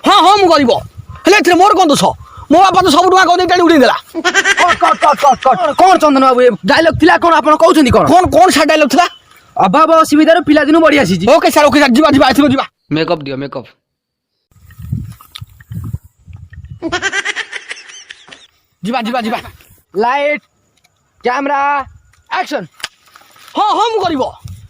हाँ हाँ मु गरीब हेले मोर कौन दोष मो बापा तो सब टका कौन उड़ी देला कौन चंदन बाबू डायलॉग थिला कौन आपण कहउछंदी कौन कौन कौन सा डायलॉग था अभाव असुविधार पिला दिन बढ़ी आसी ओके सर जीवा जीवा एथरो जीवा मेकअप दियो मेकअप जीवा जीवा जीवा लाइट कैमरा एक्शन हाँ हाँ मु गरीब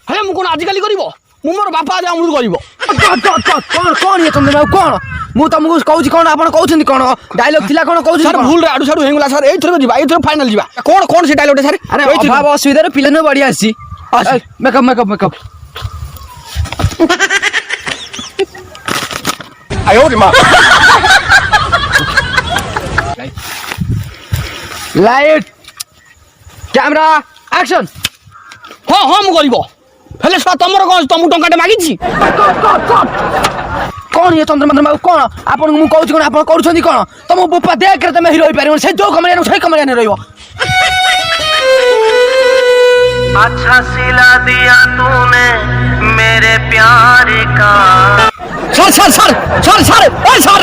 हेले मु कोन आजिकाली गरीब मु मोर बापा जे अमृत गरीब कौन कौन ये चंदन बाबू कौन मु तुमको कहउछि कौन आपण कहउछंदी कौन डायलॉग थिला कौन कहउछि सर भूल रे आडू साडू हेंगला सर एथरो जीवा एथरो फाइनल जीवा कौन कौन से डायलॉग सर अरे अभाव असुविधार पिला दिन बढ़ी आसी मेकअप मेकअप मेकअप आयो रे मां लाइट कैमरा एक्शन हाँ हाँ मु गरीब हेले सा तमरो कौन तमु टंकाटे मागिछि कौन ये चंद्रमंद्र बाबू कौन आपण मु कहउछि कौन आपण करूछंदी कौन तम बुपा देख के तमे हीरो होई पारिबो से जो कमरिया सही कमरिया ने रहइबो अच्छा सिला दिया तूने मेरे प्यार का sir sir sir sir sir ओए सर